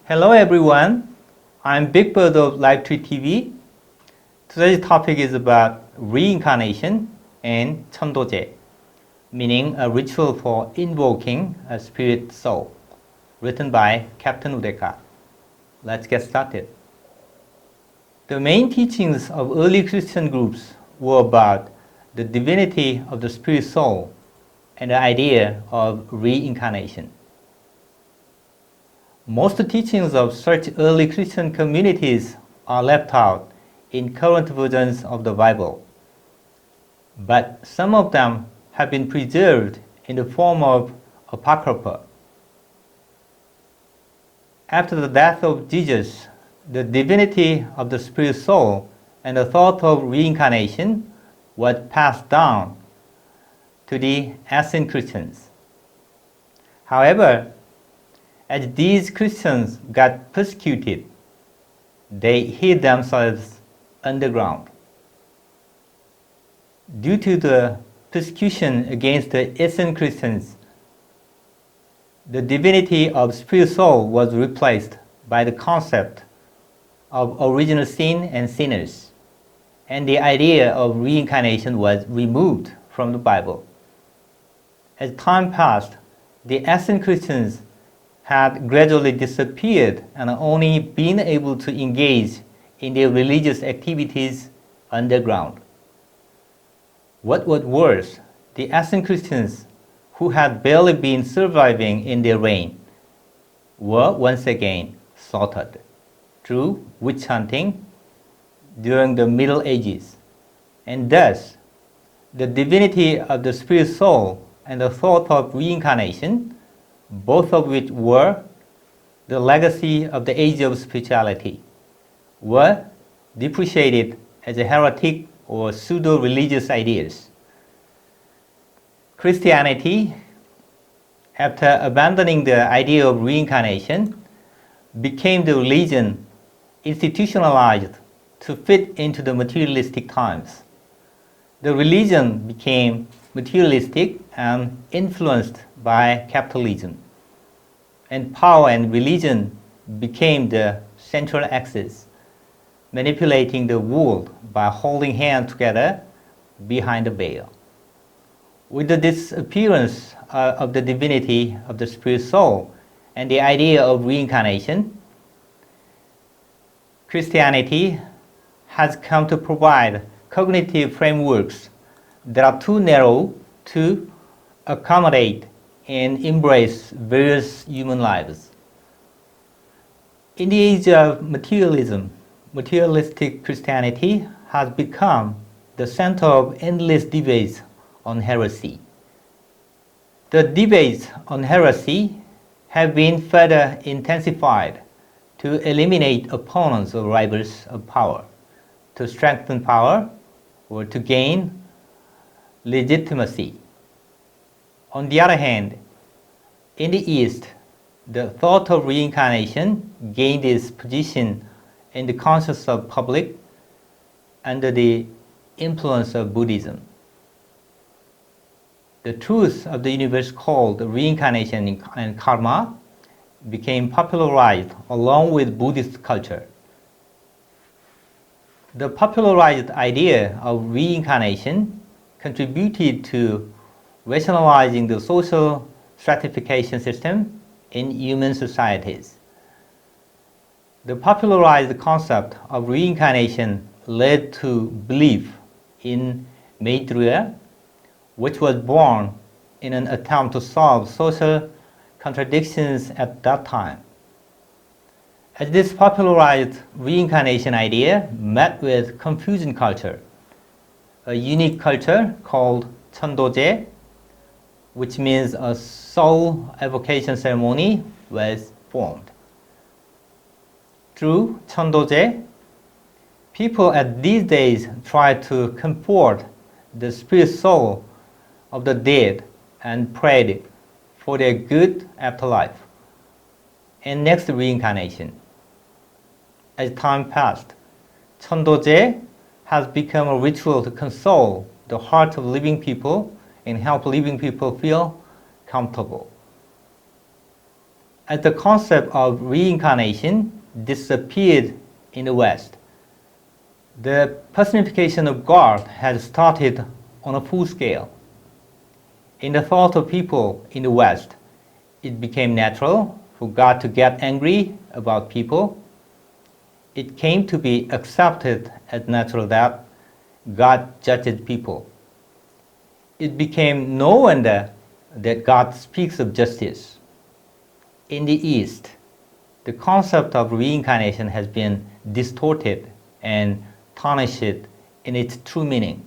Hello everyone, I'm Big Bird of LiveTree TV. Today's topic is about reincarnation and Chun-Do-Jae, meaning a ritual for invoking a spirit soul, written by Captain Udeka. Let's get started. The main teachings of early Christian groups were about the divinity of the spirit soul and the idea of reincarnation. Most teachings of such early Christian communities are left out in current versions of the Bible, but some of them have been preserved in the form of Apocrypha. After the death of Jesus, the divinity of the spirit soul and the thought of reincarnation was passed down to the ancient Christians. However, as these Christians got persecuted, they hid themselves underground. Due to the persecution against the Eastern Christians, the divinity of spirit soul was replaced by the concept of original sin and sinners, and the idea of reincarnation was removed from the Bible. As time passed, the Eastern Christians had gradually disappeared and only been able to engage in their religious activities underground. What was worse, the Eastern Christians, who had barely been surviving in their reign, were once again slaughtered through witch hunting during the Middle Ages, and thus the divinity of the spirit soul and the thought of reincarnation, both of which were the legacy of the age of spirituality, were depreciated as a heretic or pseudo-religious ideas. Christianity, after abandoning the idea of reincarnation, became the religion institutionalized to fit into the materialistic times. The religion became materialistic and influenced by capitalism, and power and religion became the central axis, manipulating the world by holding hands together behind the veil. With the disappearance of the divinity of the spirit soul and the idea of reincarnation, Christianity has come to provide cognitive frameworks that are too narrow to accommodate and embrace various human lives. In the age of materialism, materialistic Christianity has become the center of endless debates on heresy. The debates on heresy have been further intensified to eliminate opponents or rivals of power, to strengthen power, or to gain legitimacy. On the other hand, in the East, the thought of reincarnation gained its position in the conscience of public under the influence of Buddhism. The truth of the universe called reincarnation and karma became popularized along with Buddhist culture. The popularized idea of reincarnation contributed to rationalizing the social stratification system in human societies. The popularized concept of reincarnation led to belief in Maitreya, which was born in an attempt to solve social contradictions at that time. As this popularized reincarnation idea met with Confucian culture, a unique culture called Chun-Do-Jae, which means a soul evocation ceremony, was formed. Through Chun-Do-Jae, people at these days try to comfort the spirit soul of the dead and prayed for their good afterlife and next reincarnation. As time passed, Chun-Do-Jae has become a ritual to console the heart of living people and help living people feel comfortable. as the concept of reincarnation disappeared in the West, the personification of God has started on a full scale. In the thought of people in the West, it became natural for God to get angry about people. It came to be accepted as natural that God judges people. It became no wonder that God speaks of justice. In the East, the concept of reincarnation has been distorted and tarnished in its true meaning.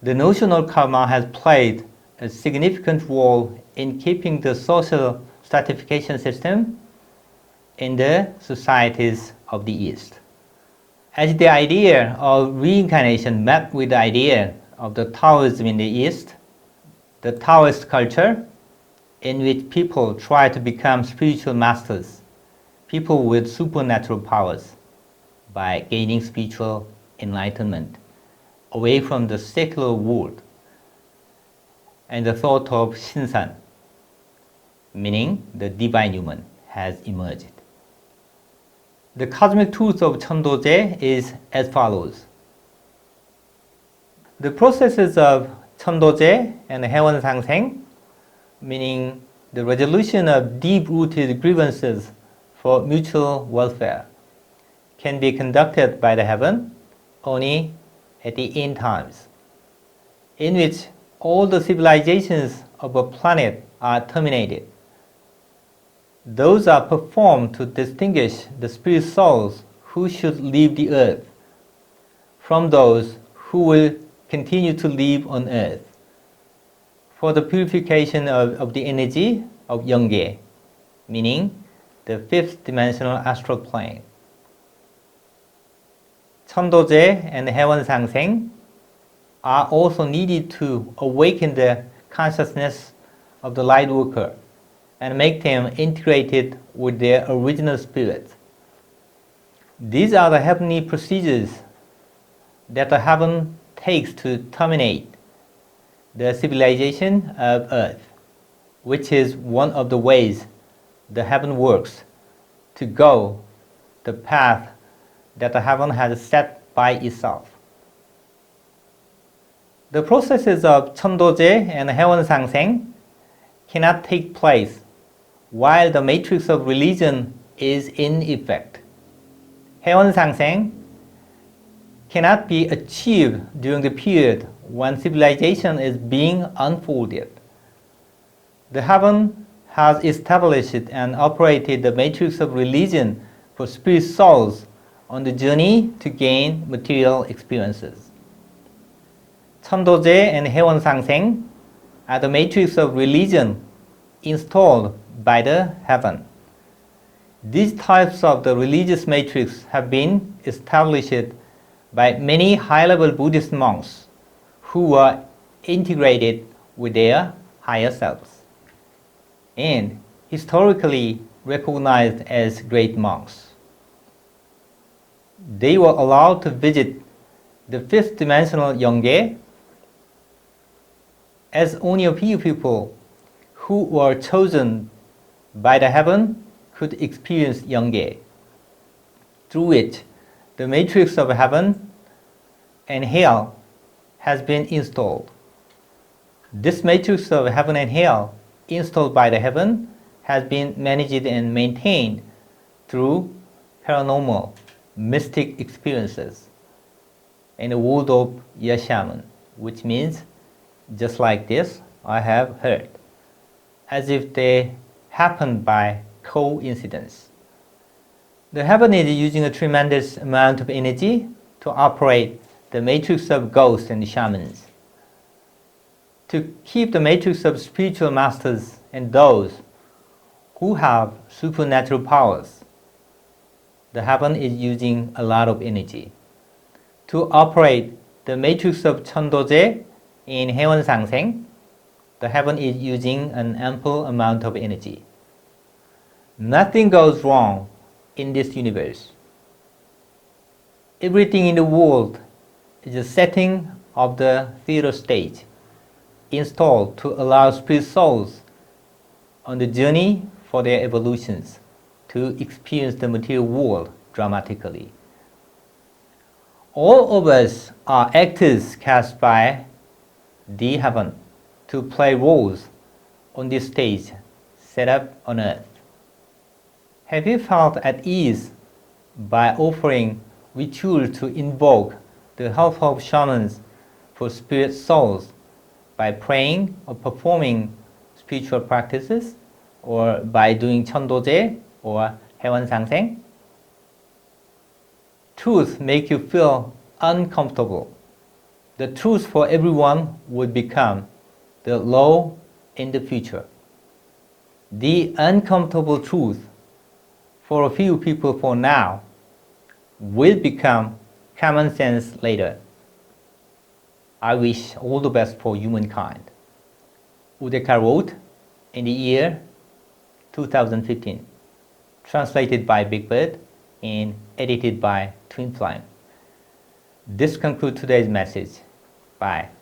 The notion of karma has played a significant role in keeping the social stratification system in the societies of the East. As the idea of reincarnation met with the idea of the Taoism in the East, the Taoist culture, in which people try to become spiritual masters, people with supernatural powers, by gaining spiritual enlightenment away from the secular world, and the thought of Shinsan, meaning the divine human, has emerged. The cosmic truth of Chun-Do-Jae is as follows. The processes of Chun-Do-Jae and Haewon Sangseng, meaning the resolution of deep-rooted grievances for mutual welfare, can be conducted by the heaven only at the end times, in which all the civilizations of a planet are terminated. Those are performed to distinguish the spirit souls who should leave the earth from those who will continue to live on earth, for the purification of the energy of Yongye, meaning the fifth dimensional astral plane. Chun-Do-Jae and Haewon Sangseng are also needed to awaken the consciousness of the light worker and make them integrated with their original spirit. These are the heavenly procedures that the heaven takes to terminate the civilization of earth, which is one of the ways the heaven works to go the path that the heaven has set by itself. The processes of Chun-Do-Jae and Haewon Sangseng cannot take place while the matrix of religion is in effect. Haewon Sangseng cannot be achieved during the period when civilization is being unfolded. The heaven has established and operated the matrix of religion for spirit souls on the journey to gain material experiences. Chun-Do-Jae and Haewon Sangseng are the matrix of religion installed by the heaven. These types of the religious matrix have been established by many high-level Buddhist monks who were integrated with their higher selves and historically recognized as great monks. They were allowed to visit the fifth dimensional Yongye, as only a few people who were chosen by the heaven could experience Yongye, through which the matrix of heaven and hell has been installed. This matrix of heaven and hell installed by the heaven has been managed and maintained through paranormal, mystic experiences in the world of Yashaman, which means just like this I have heard, as if they happened by coincidence. The heaven is using a tremendous amount of energy to operate the matrix of ghosts and shamans, to keep the matrix of spiritual masters and those who have supernatural powers. The heaven is using a lot of energy. To operate the matrix of Chun-Do-Jae in Haewon Sangseng, the heaven is using an ample amount of energy. Nothing goes wrong in this universe. Everything in the world is a setting of the theater stage installed to allow spirit souls on the journey for their evolutions to experience the material world dramatically. All of us are actors cast by the heaven to play roles on this stage set up on earth. Have you felt at ease by offering rituals to invoke the help of shamans for spirit souls by praying or performing spiritual practices, or by doing Chun-Do-Jae or 해원상생? Truth make you feel uncomfortable. The truth for everyone would become the law in the future. The uncomfortable truth for a few people for now will become common sense later. I wish all the best for humankind. Udeka wrote in the year 2015, translated by Big Bird and edited by Twin Flame. This concludes today's message. Bye.